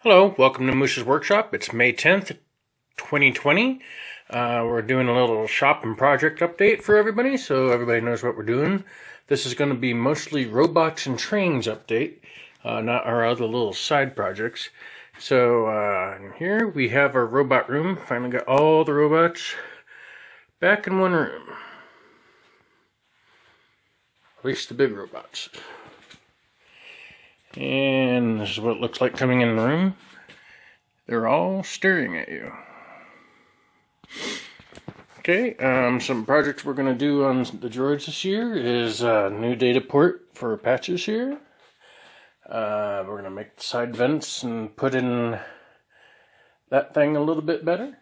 Hello, welcome to Moose's Workshop. It's May 10th, 2020. We're doing a little shop and project update for everybody, so everybody knows what we're doing. This is going to be mostly robots and trains update, not our other little side projects. So here we have our robot room. Finally got all the robots back in one room. At least the big robots. And this is what it looks like coming in the room. They're all staring at you. Okay, some projects we're going to do on the droids this year is a new data port for patches here. We're going to make the side vents and put in that thing a little bit better.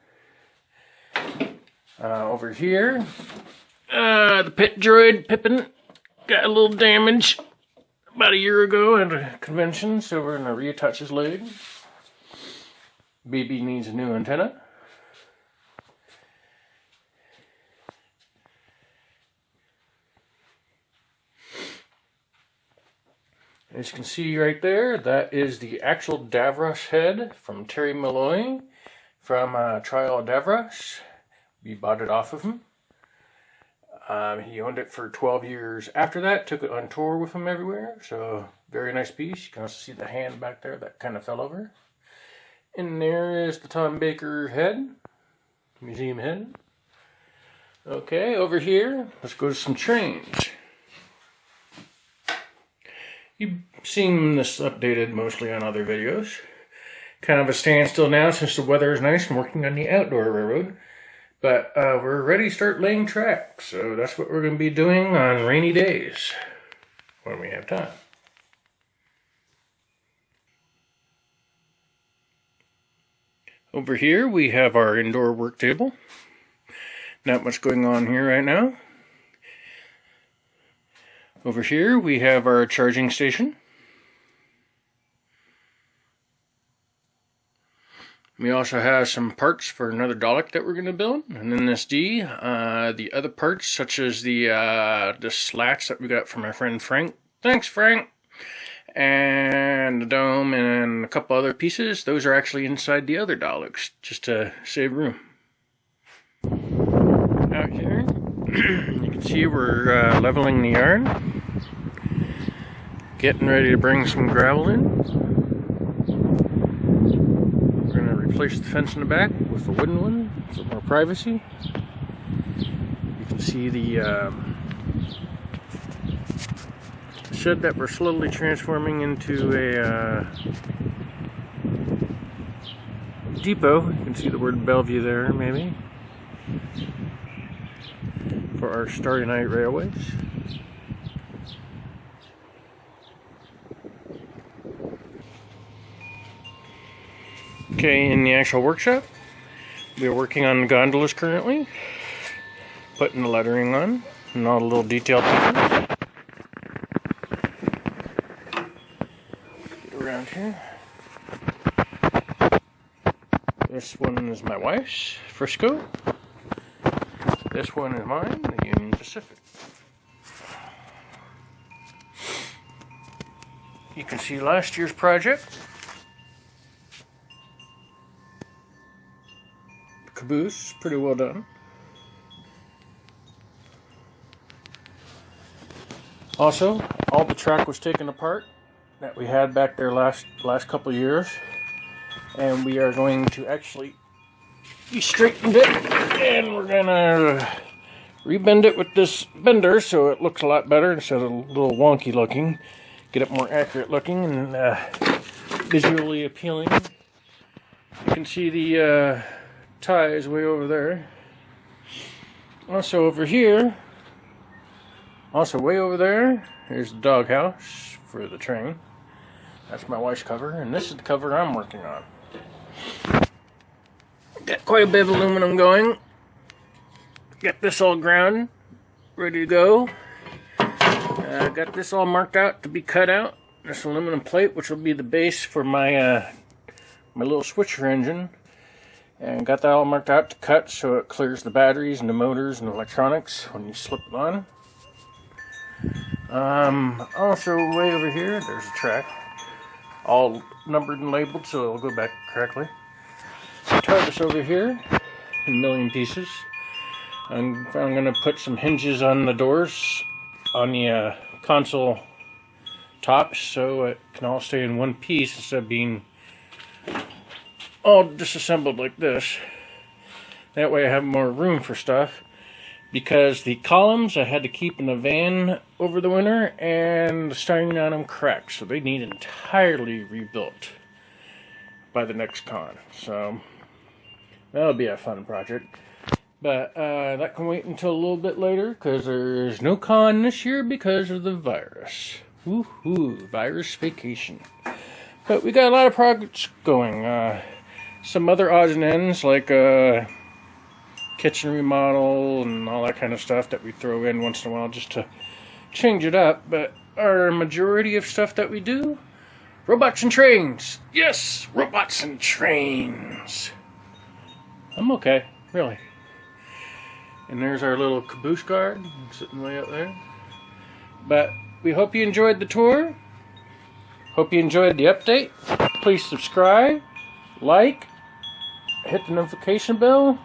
Over here, the pit droid Pippin got a little damage about a year ago at a convention, so we're going to reattach his leg. BB needs a new antenna. As you can see right there, that is the actual Davros head from Terry Malloy from Trial of Davros. We bought it off of him. He owned it for 12 years after that, took it on tour with him everywhere, so very nice piece. You can also see the hand back there that kind of fell over. And there is the Tom Baker head, museum head. Okay, over here, let's go to some trains. You've seen this updated mostly on other videos. Kind of a standstill now since the weather is nice and working on the outdoor railroad. But we're ready to start laying tracks, so that's what we're going to be doing on rainy days when we have time. Over here we have our indoor work table. Not much going on here right now. Over here we have our charging station. We also have some parts for another Dalek that we're going to build. And then this D, the other parts such as the slats that we got from my friend Frank. Thanks, Frank! And the dome and a couple other pieces. Those are actually inside the other Daleks, just to save room. Out here, you can see we're leveling the yard. Getting ready to bring some gravel in. Replace the fence in the back with a wooden one for more privacy. You can see the shed that we're slowly transforming into a depot. You can see the word Bellevue there, maybe, for our Starry Night Railways. Okay, in the actual workshop, we are working on gondolas currently, putting the lettering on, and all the little detailed pieces. Get around here. This one is my wife's, Frisco. This one is mine, the Union Pacific. You can see last year's project. Caboose, pretty well done. Also, all the track was taken apart that we had back there last couple years, and we are going to actually straightened it, and we're gonna rebend it with this bender so it looks a lot better instead of a little wonky looking. Get it more accurate looking and visually appealing. You can see the ties way over there. Also over here, also way over there, here's the doghouse for the train. That's my wife's cover, and this is the cover I'm working on. Got quite a bit of aluminum going. Got this all ground, ready to go. Got this all marked out to be cut out. This aluminum plate, which will be the base for my my little switcher engine. And got that all marked out to cut so it clears the batteries and the motors and the electronics when you slip it on. Also way over here, there's a track. all numbered and labeled, so it'll go back correctly. TARDIS over here in a million pieces. I'm going to put some hinges on the doors on the console top so it can all stay in one piece instead of being all disassembled like this. That way I have more room for stuff, because the columns I had to keep in the van over the winter and the styrene on them cracked, so they need entirely rebuilt by the next con. So that'll be a fun project. But that can wait until a little bit later, because there's no con this year because of the virus. Woohoo, virus vacation. But we got a lot of projects going. Some other odds and ends, like kitchen remodel and all that kind of stuff that we throw in once in a while just to change it up. But our majority of stuff that we do, robots and trains. Yes, robots and trains. I'm okay, really. And there's our little caboose guard sitting way up there. But we hope you enjoyed the tour. Hope you enjoyed the update. Please subscribe, like, hit the notification bell,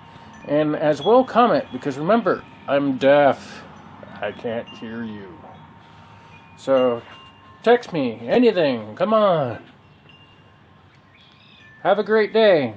and as well comment, because remember, I'm deaf. I can't hear you. So text me, anything, come on. Have a great day.